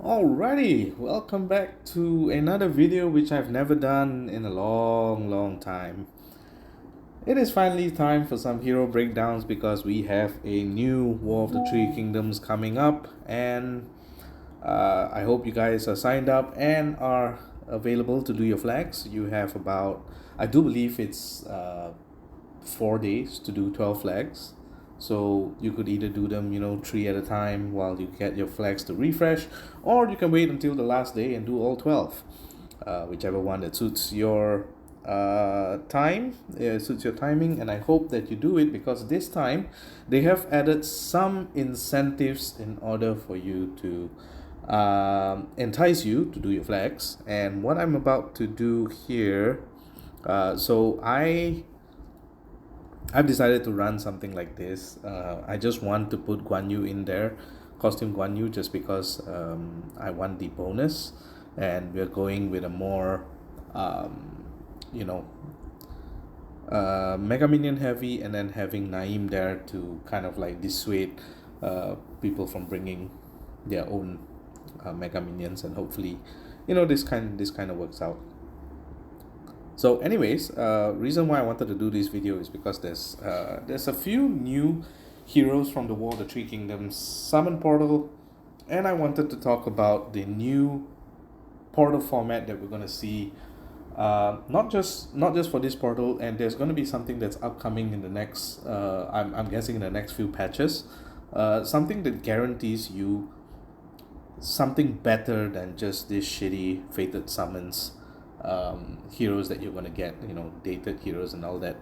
Alrighty, welcome back to another video which I've never done in a long time. It is finally time for some hero breakdowns because we have a new War of the Three Kingdoms coming up, and I hope you guys are signed up and are available to do your flags. You have about, I do believe it's 4 days to do 12 flags. So you could either do them, 3 at a time while you get your flags to refresh, or you can wait until the last day and do all 12. Whichever one that suits your suits your timing, and I hope that you do it because this time they have added some incentives in order for you to entice you to do your flags. And what I'm about to do here, I've decided to run something like this. I just want to put Guan Yu in there, costume Guan Yu, just because I want the bonus, and we're going with a more, you know, Mega Minion heavy, and then having Naeem there to kind of like dissuade people from bringing their own Mega Minions, and hopefully, this kind of works out. So anyways, reason why I wanted to do this video is because there's a few new heroes from the War of the Three Kingdoms summon portal, and I wanted to talk about the new portal format that we're going to see, not just for this portal, and there's going to be something that's upcoming in the next I'm guessing in the next few patches, something that guarantees you something better than just this shitty fated summons heroes that you're going to get, dated heroes and all that.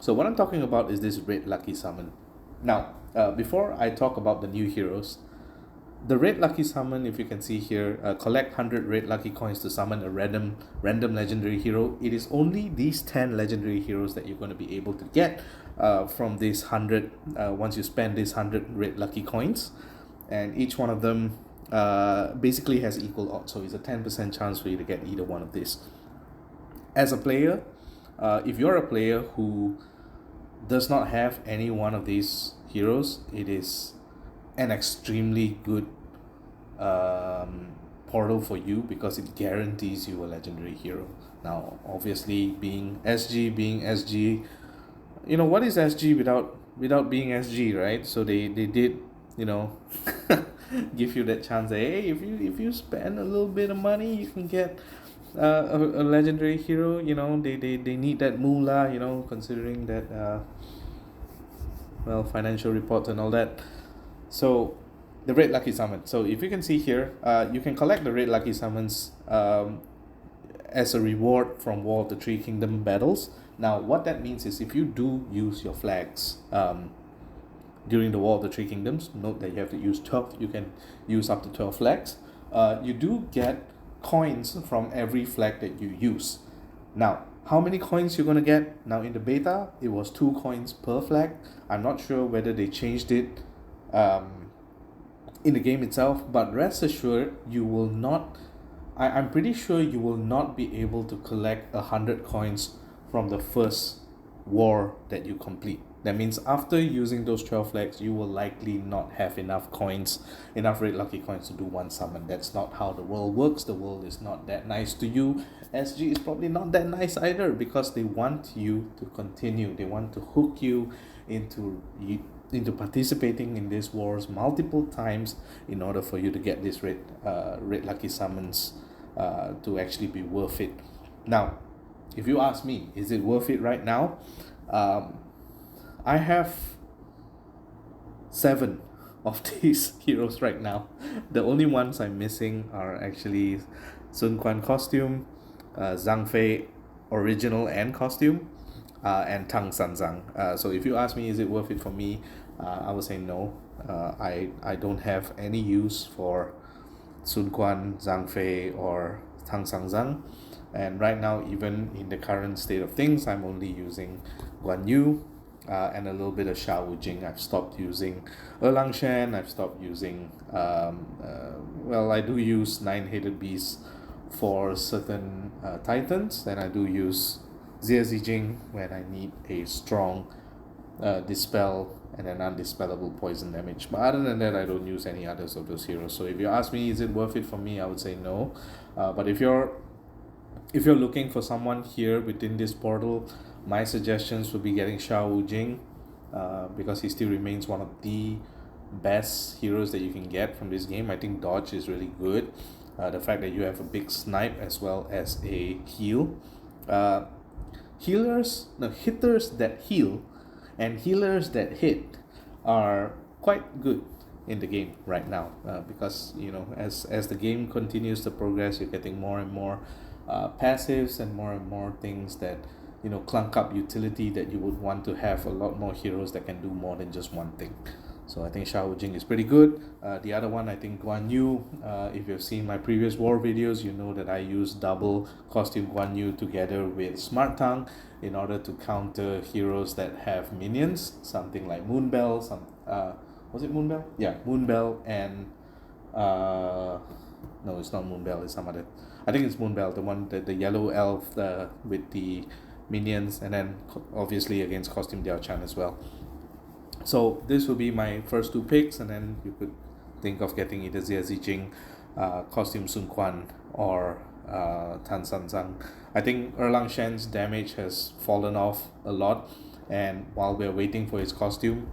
So what I'm talking about is this red lucky summon. Now, before I talk about the new heroes, the red lucky summon, if you can see here, collect 100 red lucky coins to summon a random legendary hero. It is only these 10 legendary heroes that you're going to be able to get from this 100 once you spend this 100 red lucky coins, and each one of them basically has equal odds, so it's a 10% chance for you to get either one of these. As a player, if you're a player who does not have any one of these heroes, it is an extremely good portal for you because it guarantees you a legendary hero. Now, obviously, being SG, what is SG without being SG, right? So they did, give you that chance that, hey, if you spend a little bit of money, you can get a legendary hero. They need that moolah, considering that financial reports and all that. So the red lucky summon, so if you can see here, you can collect the red lucky summons as a reward from War of the Three Kingdom battles. Now what that means is, if you do use your flags during the War of the Three Kingdoms, note that you have to use 12. You can use up to 12 flags. You do get coins from every flag that you use. Now, how many coins you're going to get? Now, in the beta, it was 2 coins per flag. I'm not sure whether they changed it in the game itself, but rest assured, you will not, I'm pretty sure you will not be able to collect 100 coins from the first war that you complete. That means after using those 12 flags, you will likely not have enough red lucky coins to do one summon. That's not how the world works. The world is not that nice to you. SG is probably not that nice either, because they want you to continue. They want to hook you into participating in these wars multiple times in order for you to get these red lucky summons to actually be worth it. Now, if you ask me, is it worth it right now? I have 7 of these heroes right now. The only ones I'm missing are actually Sun Quan costume, Zhang Fei original and costume, and Tang Sanzang. So if you ask me, is it worth it for me? I would say no. I don't have any use for Sun Quan, Zhang Fei, or Tang Sanzang. And right now, even in the current state of things, I'm only using Guan Yu and a little bit of Sha Wu Jing. I've stopped using Erlang Shen. I've stopped using, I do use 9-headed beasts for certain titans. Then I do use Xie Zijing when I need a strong dispel and an undispellable poison damage. But other than that, I don't use any others of those heroes. So if you ask me, is it worth it for me? I would say no. But if you're looking for someone here within this portal, my suggestions would be getting Xiao Jing, because he still remains one of the best heroes that you can get from this game. I think dodge is really good. The fact that you have a big snipe as well as a heal. Hitters that heal and healers that hit are quite good in the game right now, because as the game continues to progress, you're getting more and more passives and more things that clunk up utility that you would want to have a lot more heroes that can do more than just one thing. So I think Xiao Jing is pretty good. The other one, I think Guan Yu. If you've seen my previous war videos, you know that I use double costume Guan Yu together with Smart Tongue in order to counter heroes that have minions. Something like Moonbell. Was it Moonbell? Yeah, Moonbell and no, it's not Moonbell. It's some other. I think it's Moonbell, the one the yellow elf with the minions, and then obviously against costume Diao Chan as well. So this will be my first two picks, and then you could think of getting either Jie Zijing, costume Sun Quan, or Tan San Zhang. I think Erlang Shen's damage has fallen off a lot, and while we're waiting for his costume,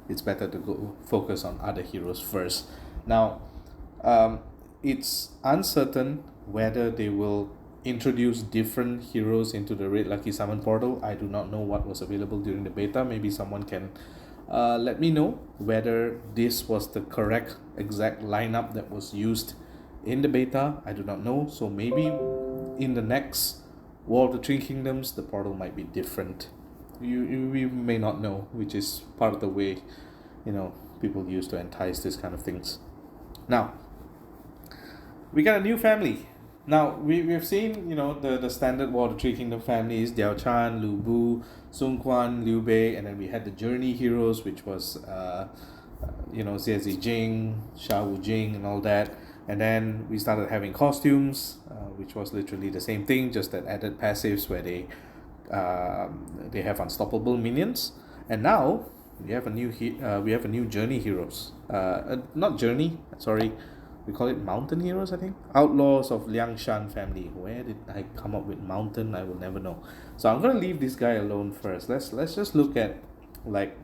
it's better to go focus on other heroes first. Now, it's uncertain whether they will introduce different heroes into the Red Lucky Summon portal. I do not know what was available during the beta. Maybe someone can let me know whether this was the correct exact lineup that was used in the beta. I do not know. So maybe in the next War of the Three Kingdoms, the portal might be different. We may not know, which is part of the way people use to entice this kind of things. Now, we got a new family. Now, we've seen, the standard War of the Three Kingdom families, Diao Chan, Lu Bu, Sun Quan, Liu Bei, and then we had the Journey heroes, which was, Jie Zijing, Xiao Jing, and all that. And then we started having costumes, which was literally the same thing, just that added passives where they have unstoppable minions. And now we have a new Journey heroes. Not Journey, sorry. We call it Mountain Heroes, I think. Outlaws of Liangshan family. Where did I come up with Mountain? I will never know. So I'm going to leave this guy alone first. Let's just look at like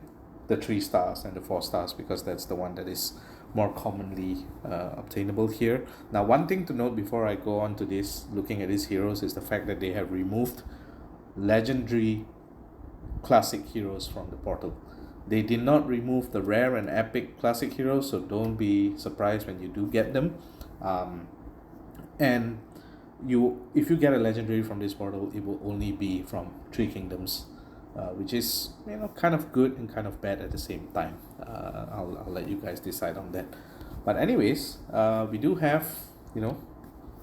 the 3 stars and the 4 stars, because that's the one that is more commonly obtainable here. Now, one thing to note before I go on to this, looking at these heroes, is the fact that they have removed legendary classic heroes from the portal. They did not remove the rare and epic classic heroes, so don't be surprised when you do get them. And if you get a legendary from this portal, it will only be from Three Kingdoms, which is kind of good and kind of bad at the same time. I'll let you guys decide on that. But anyways, we do have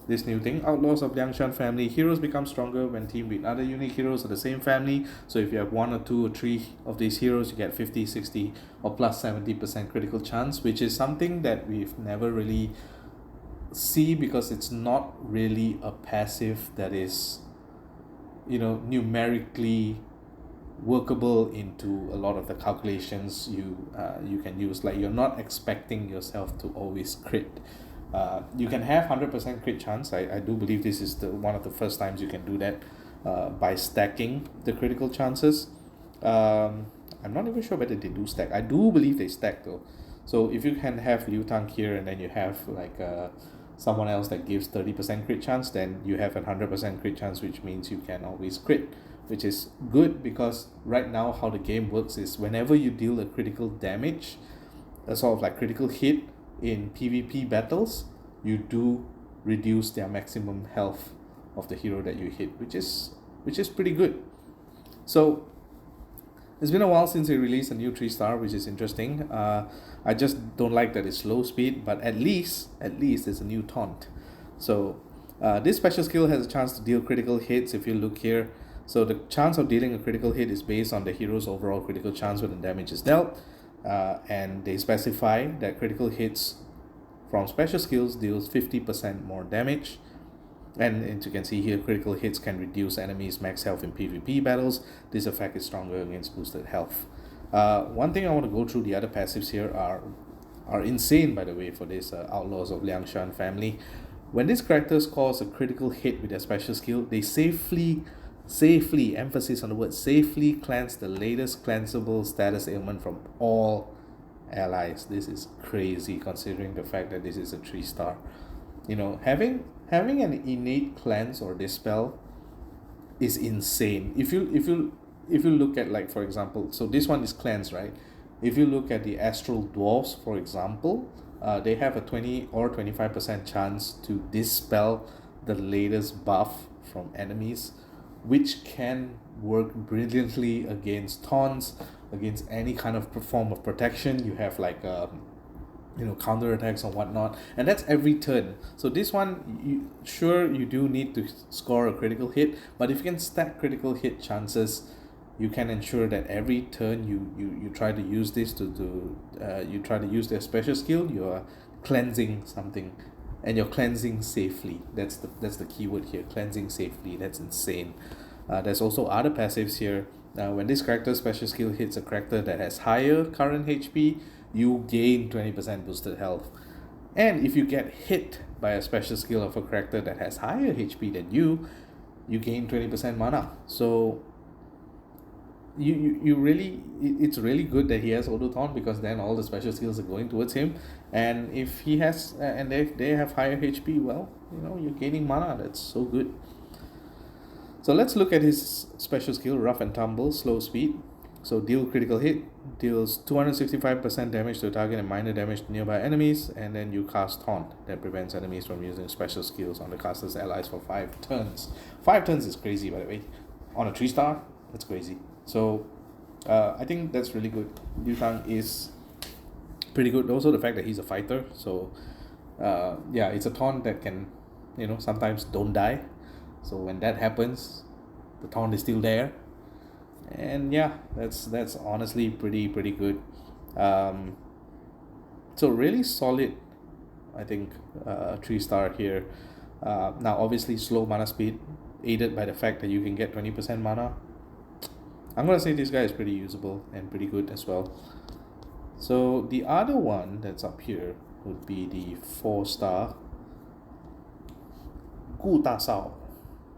this new thing, Outlaws of Liangshan family. Heroes become stronger when teamed with other unique heroes of the same family. So if you have 1 or 2 or 3 of these heroes, you get 50, 60 or plus 70% critical chance, which is something that we've never really see, because it's not really a passive that is numerically workable into a lot of the calculations you can use. Like, you're not expecting yourself to always crit. You can have 100% crit chance. I do believe this is one of the first times you can do that by stacking the critical chances. I'm not even sure whether they do stack. I do believe they stack though. So if you can have Liu Tang here and then you have like someone else that gives 30% crit chance, then you have a 100% crit chance, which means you can always crit, which is good, because right now how the game works is whenever you deal a critical damage, a sort of like critical hit in PvP battles, you do reduce their maximum health of the hero that you hit, which is pretty good. So it's been a while since they released a new 3-star, which is interesting. I just don't like that it's low speed, but at least it's a new taunt. So this special skill has a chance to deal critical hits. If you look here, so the chance of dealing a critical hit is based on the hero's overall critical chance when the damage is dealt. And they specify that critical hits from special skills deals 50% more damage. And as you can see here, critical hits can reduce enemies' max health in PvP battles. This effect is stronger against boosted health. One thing I want to go through, the other passives here are insane, by the way, for this Outlaws of Liangshan family. When these characters cause a critical hit with their special skill, they safely, emphasis on the word safely, cleanse the latest cleansable status ailment from all allies. This is crazy considering the fact that this is a 3-star. You know, having an innate cleanse or dispel is insane. If you look at, like, for example, so this one is cleanse, right? If you look at the astral dwarfs, for example, they have a 20 or 25% chance to dispel the latest buff from enemies, which can work brilliantly against taunts, against any kind of form of protection. You have like counter attacks and whatnot, and that's every turn. So this one, you do need to score a critical hit, but if you can stack critical hit chances, you can ensure that every turn you try to use this you try to use their special skill, you are cleansing something, and you're cleansing safely. That's the keyword here, cleansing safely. That's insane. There's also other passives here. When this character's special skill hits a character that has higher current HP, you gain 20% boosted health. And if you get hit by a special skill of a character that has higher HP than you gain 20% mana. So you really, it's really good that he has auto taunt, because then all the special skills are going towards him, and if he has and if they have higher HP, well, you're gaining mana. That's so good. So let's look at his special skill, Rough and Tumble, slow speed. So deal critical hit, deals 265% damage to a target and minor damage to nearby enemies, and then you cast Taunt that prevents enemies from using special skills on the caster's allies for 5 turns. 5 turns is crazy, by the way. On a 3-star, that's crazy. So I think that's really good. Liu Tang is pretty good. Also the fact that he's a fighter, so it's a taunt that can, sometimes don't die. So when that happens, the taunt is still there, and that's honestly pretty good. So really solid, I think, 3-star here. Now obviously slow mana speed, aided by the fact that you can get 20% mana. I'm gonna say this guy is pretty usable and pretty good as well. So the other one that's up here would be the 4-star Gu Da Sao,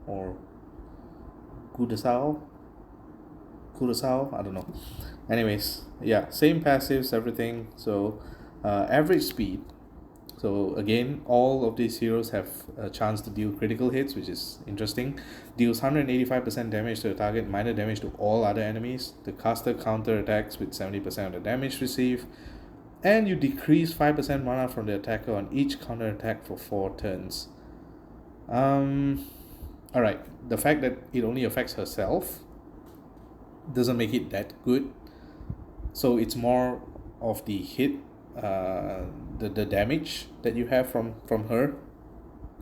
or Kudasao, I don't know. Anyways, same passives, everything. So average speed. So again, all of these heroes have a chance to deal critical hits, which is interesting. Deals 185% damage to a target, minor damage to all other enemies. The caster counter attacks with 70% of the damage received. And you decrease 5% mana from the attacker on each counter attack for 4 turns. Alright, the fact that it only affects herself doesn't make it that good. So it's more of the hit, the damage that you have from her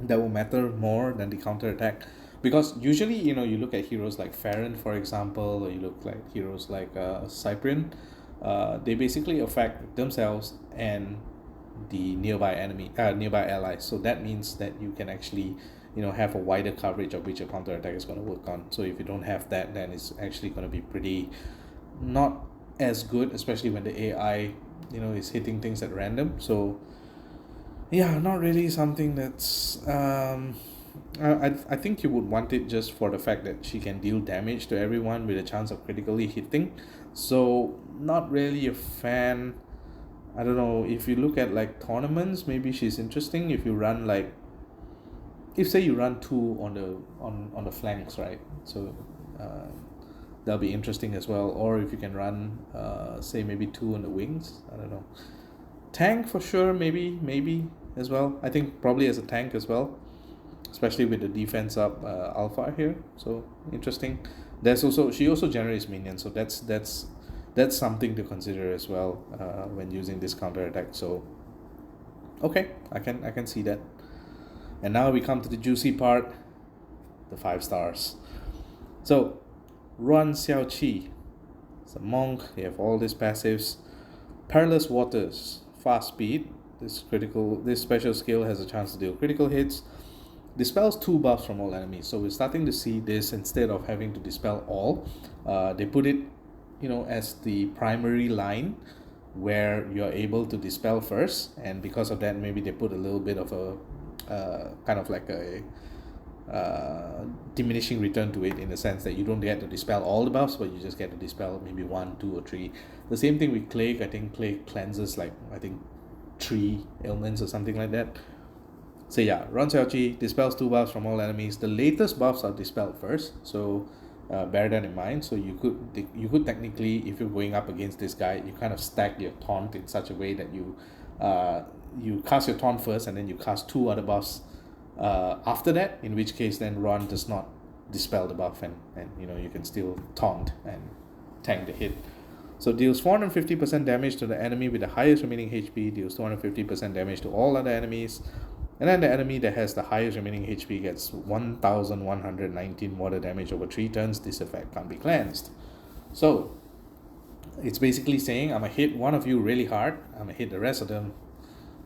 that will matter more than the counter attack. Because usually, you look at heroes like Farron, for example, or you look like heroes like Cyprian, they basically affect themselves and the nearby allies. So that means that you can actually, have a wider coverage of which a counter attack is going to work on. So if you don't have that, then it's actually going to be pretty not as good, especially when the AI is hitting things at random. So not really something that's I think you would want it just for the fact that she can deal damage to everyone with a chance of critically hitting. So not really a fan. I don't know, if you look at like tournaments, maybe she's interesting if you run like, if say you run 2 on the flanks, right? So that'll be interesting as well. Or if you can run say maybe 2 on the wings, I don't know. Tank for sure, maybe as well. I think probably as a tank as well, especially with the defense up alpha here. So interesting. She also generates minions, so that's something to consider as well when using this counter attack. So okay, I can see that. And now we come to the juicy part, the 5 stars. So Ruan Xiaoqi, it's a monk. They have all these passives. Perilous Waters, fast speed. This special skill has a chance to deal critical hits. dispels 2 buffs from all enemies. So we're starting to see this, instead of having to dispel all, they put it, as the primary line where you're able to dispel first, and because of that, maybe they put a little bit of a kind of like a diminishing return to it, in the sense that you don't get to dispel all the buffs, but you just get to dispel maybe 1, 2, or 3. The same thing with Plague. I think Plague cleanses like 3 ailments or something like that. So yeah, Ron Xiaoqi dispels 2 buffs from all enemies. The latest buffs are dispelled first, so bear that in mind. So you could technically, if you're going up against this guy, you kind of stack your taunt in such a way that you cast your taunt first, and then you cast 2 other buffs after that, in which case then Ron does not dispel the buff, and you can still taunt and tank the hit. So deals 450% damage to the enemy with the highest remaining HP, deals 250% damage to all other enemies, and then the enemy that has the highest remaining HP gets 1119 water damage over 3 turns. This effect can't be cleansed. So it's basically saying, I'm gonna hit one of you really hard, I'm gonna hit the rest of them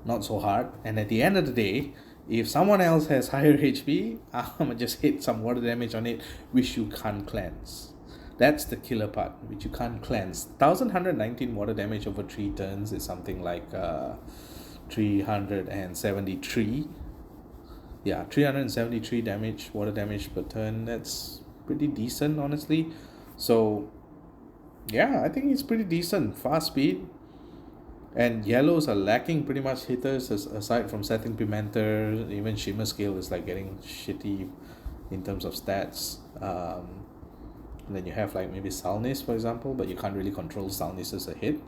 not so hard, and at the end of the day, if someone else has higher HP, I'm gonna just hit some water damage on it, which you can't cleanse. That's the killer part, which you can't cleanse. 1119 water damage over 3 turns is something like 373. Yeah, 373 damage, water damage per turn. That's pretty decent, honestly. So yeah, I think it's pretty decent. Fast speed. And yellows are lacking pretty much hitters, aside from Setting Pimenter. Even Shimmer Scale is like getting shitty in terms of stats. And then you have like maybe Salnis, for example, but you can't really control Salnis as a hit.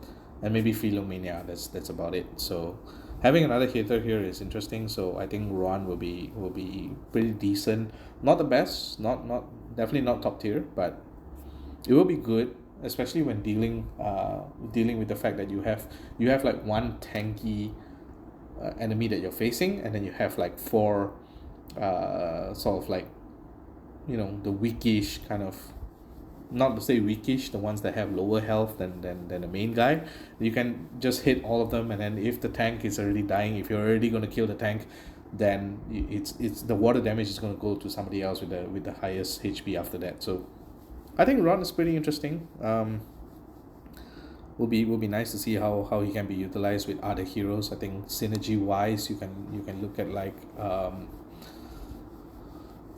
And maybe Philomania, that's about it. So having another hitter here is interesting. So I think Ruan will be pretty decent. Not the best, not definitely not top tier, but it will be good, especially when dealing with the fact that you have like one tanky enemy that you're facing, and then you have like 4 sort of like the weakish kind of, not to say weakish, the ones that have lower health than the main guy. You can just hit all of them, and then if the tank is already dying, if you're already going to kill the tank, then it's the water damage is going to go to somebody else with the highest HP after that. So I think Ron is pretty interesting. Will be nice to see how he can be utilized with other heroes. I think synergy wise, you can look at like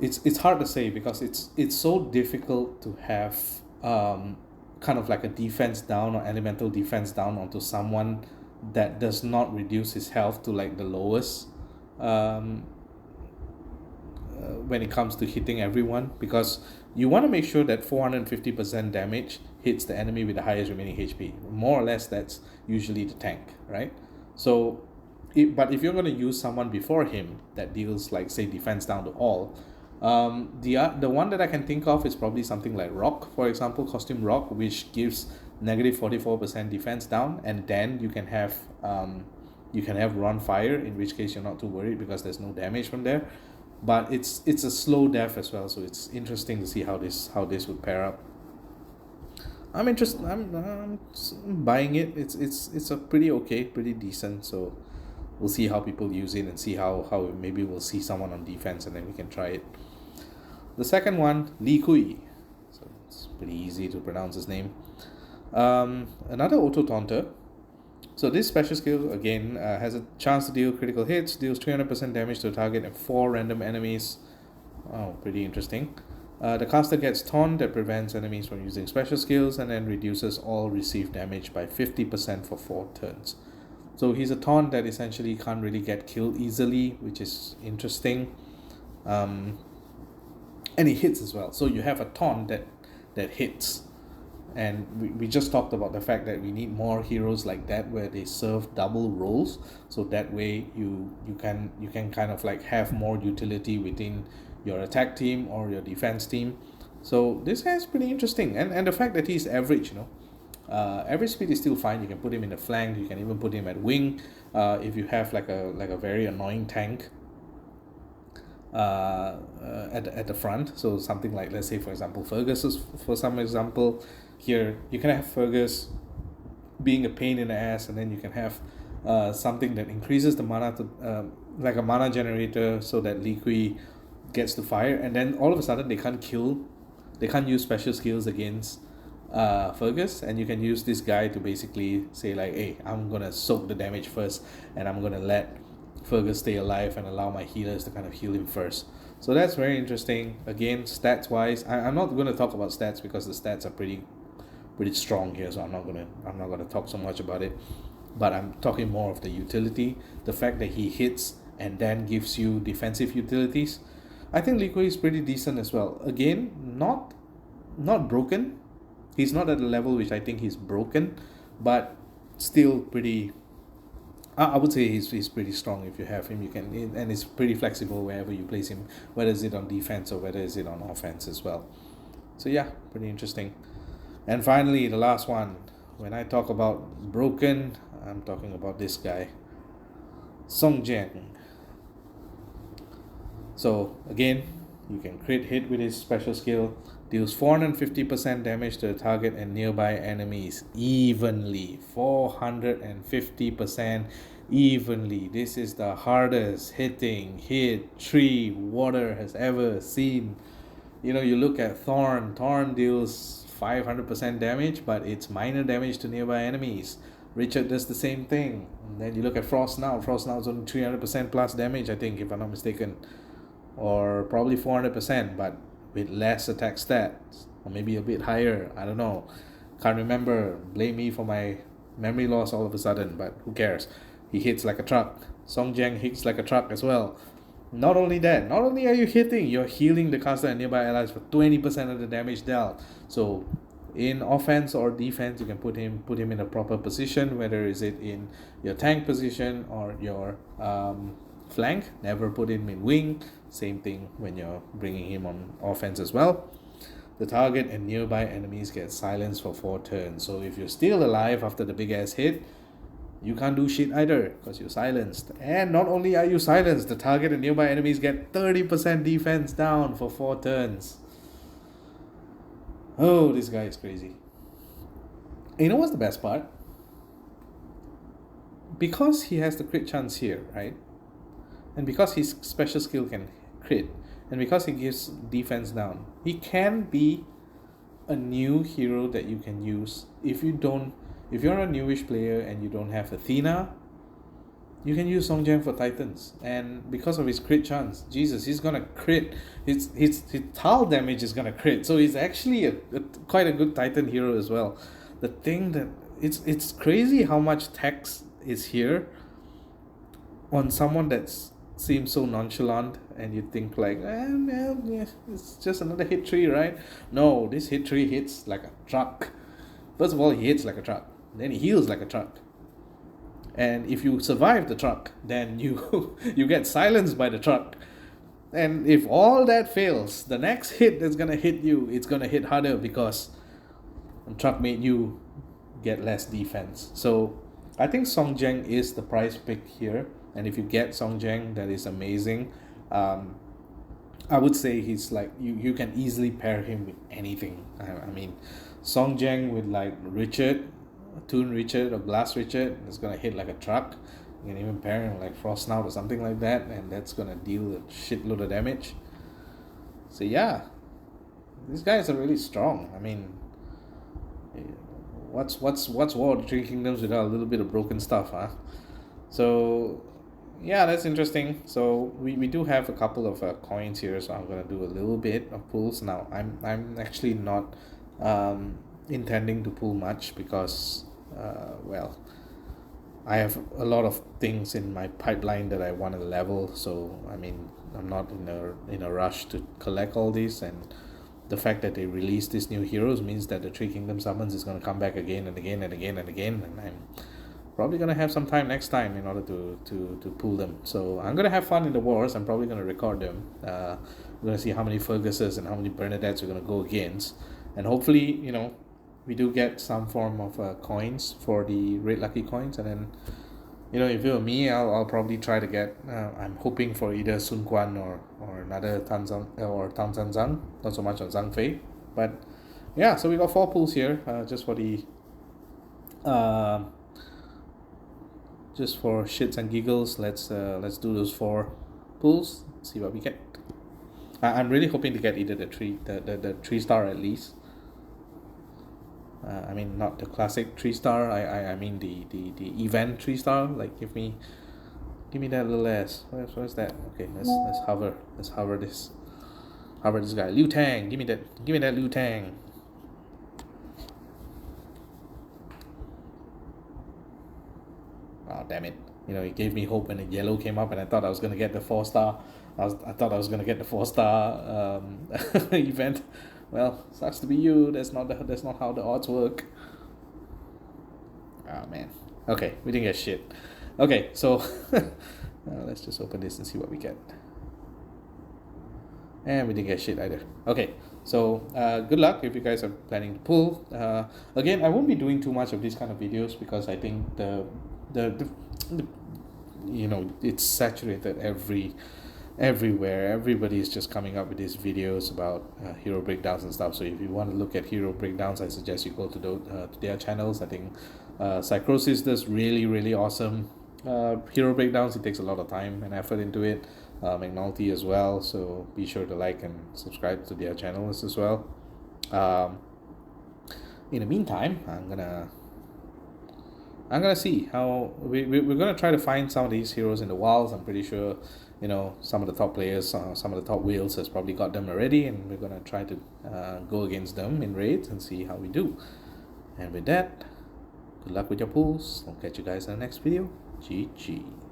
it's hard to say, because it's so difficult to have kind of like a defense down or elemental defense down onto someone that does not reduce his health to like the lowest when it comes to hitting everyone, because you want to make sure that 450% damage hits the enemy with the highest remaining HP. More or less, that's usually the tank, right? So but if you're going to use someone before him that deals like, say, defense down to all, the one that I can think of is probably something like Rock, for example, Costume Rock, which gives negative 44% defense down, and then you can have Run Fire, in which case you're not too worried because there's no damage from there. But it's a slow death as well, so it's interesting to see how this would pair up. I'm interested. I'm buying it. It's a pretty decent. So we'll see how people use it, and see how maybe we'll see someone on defense, and then we can try it. The second one, Liqu. So it's pretty easy to pronounce his name. Another auto taunter. So this special skill again has a chance to deal critical hits, deals 300% damage to a target and 4 random enemies. Oh, pretty interesting. The caster gets taunt that prevents enemies from using special skills, and then reduces all received damage by 50% for 4 turns. So he's a taunt that essentially can't really get killed easily, which is interesting. And he hits as well. So you have a taunt that hits. And we just talked about the fact that we need more heroes like that, where they serve double roles, so that way you can kind of like have more utility within your attack team or your defense team. So this guy's pretty interesting, and the fact that he's average, average speed is still fine. You can put him in the flank, you can even put him at wing, if you have like a very annoying tank at the front. So something like, let's say for example Fergus is, for some example. Here you can have Fergus being a pain in the ass, and then you can have something that increases the mana to like a mana generator, so that Liqu gets to fire, and then all of a sudden they can't use special skills against Fergus, and you can use this guy to basically say like, hey, I'm gonna soak the damage first, and I'm gonna let Fergus stay alive and allow my healers to kind of heal him first. So that's very interesting. Again, stats wise, I'm not going to talk about stats because the stats are pretty strong here, so I'm not gonna talk so much about it. But I'm talking more of the utility, the fact that he hits and then gives you defensive utilities. I think Liqu is pretty decent as well. Again, not broken. He's not at the level which I think he's broken, but still pretty. I would say he's pretty strong. If you have him, you can, and it's pretty flexible wherever you place him, whether it's it on defense or whether it's it on offense as well. So yeah, pretty interesting. And finally, the last one. When I talk about broken, I'm talking about this guy, Sunjang. So again, you can crit hit with his special skill, deals 450% damage to the target and nearby enemies evenly. 450% evenly. This is the hardest hitting hit tree water has ever seen. You know, you look at Thorn deals 500% damage, but it's minor damage to nearby enemies. Richard does the same thing. And then you look at Frost now is only 300% plus damage, I think, if I'm not mistaken, or probably 400%, but with less attack stats, or maybe a bit higher. I don't know, can't remember. Blame me for my memory loss all of a sudden, but who cares. He hits like a truck. Sunjang hits like a truck as well. Not only that, not only are you hitting, you're healing the caster and nearby allies for 20% of the damage dealt. So in offense or defense, you can put him in a proper position, whether is it in your tank position or your flank. Never put him in wing. Same thing when you're bringing him on offense as well. The target and nearby enemies get silenced for 4 turns. So if you're still alive after the big ass hit, you can't do shit either because you're silenced. And not only are you silenced, the target and nearby enemies get 30% defense down for 4 turns. Oh, this guy is crazy. And you know what's the best part? Because he has the crit chance here, right? And because his special skill can crit, and because he gives defense down, he can be a new hero that you can use. If you're a newish player and you don't have Athena, you can use Sunjang for Titans. And because of his crit chance, Jesus, he's gonna crit. His Tal damage is gonna crit. So he's actually quite a good Titan hero as well. The thing that it's crazy how much text is here on someone that seems so nonchalant, and you think like, yeah, it's just another hit tree, right? No, this hit tree hits like a truck. First of all, he hits like a truck. Then he heals like a truck. And if you survive the truck, then you get silenced by the truck. And if all that fails, the next hit that's gonna hit you, it's gonna hit harder because the truck made you get less defense. So I think Sunjang is the prize pick here. And if you get Sunjang, that is amazing. I would say he's like, you can easily pair him with anything. I mean, Sunjang with like Richard, Toon Richard or Glass Richard, is gonna hit like a truck. You can even pair him like Frost Snout or something like that, and that's gonna deal a shitload of damage. So yeah, these guys are really strong. I mean, what's War of the Three Kingdoms without a little bit of broken stuff, huh? So yeah, that's interesting. So we do have a couple of coins here, so I'm gonna do a little bit of pulls now. I'm actually not intending to pull much because well, I have a lot of things in my pipeline that I want to level. So I mean, I'm not in a rush to collect all these, and the fact that they release these new heroes means that the Three Kingdom summons is going to come back again and again and again and again, and I'm probably going to have some time next time in order to pull them. So I'm going to have fun in the wars. I'm probably going to record them. I'm going to see how many Ferguses and how many Bernadettes we're going to go against, and hopefully, we do get some form of coins for the Red Lucky coins. And then, if it were me, I'll probably try to get, I'm hoping for either Sun Quan or another Tanzang or Tangzang Zhang, not so much on Zhang Fei. But yeah, so we got 4 pulls here, just for the just for shits and giggles. Let's do those 4 pulls, see what we get. I'm really hoping to get either the 3 star at least. I mean, not the classic 3 star. I mean the event 3 star. Like give me that little ass. Where's that? Okay, let's hover. Let's hover this. Hover this guy. Liu Tang. Give me that. Give me that Liu Tang. Oh damn it! You know, it gave me hope when the yellow came up, and I thought I was gonna get the 4 star. I thought I was gonna get the 4 star event. Well, sucks to be you. That's not how the odds work. Oh man. Okay, we didn't get shit. Okay, so let's just open this and see what we get. And we didn't get shit either. Okay, so good luck if you guys are planning to pull. Again, I won't be doing too much of these kind of videos because I think the you know, it's saturated everywhere. Everybody is just coming up with these videos about hero breakdowns and stuff. So if you want to look at hero breakdowns, I suggest you go to their channels. I think Psychosis does really awesome hero breakdowns. It takes a lot of time and effort into it. McNulty as well, so be sure to like and subscribe to their channels as well. In the meantime, I'm gonna see how we're gonna try to find some of these heroes in the wilds. I'm pretty sure, you know, some of the top players, some of the top whales has probably got them already, and we're gonna try to go against them in raids and see how we do. And with that, good luck with your pulls. I'll catch you guys in the next video. GG.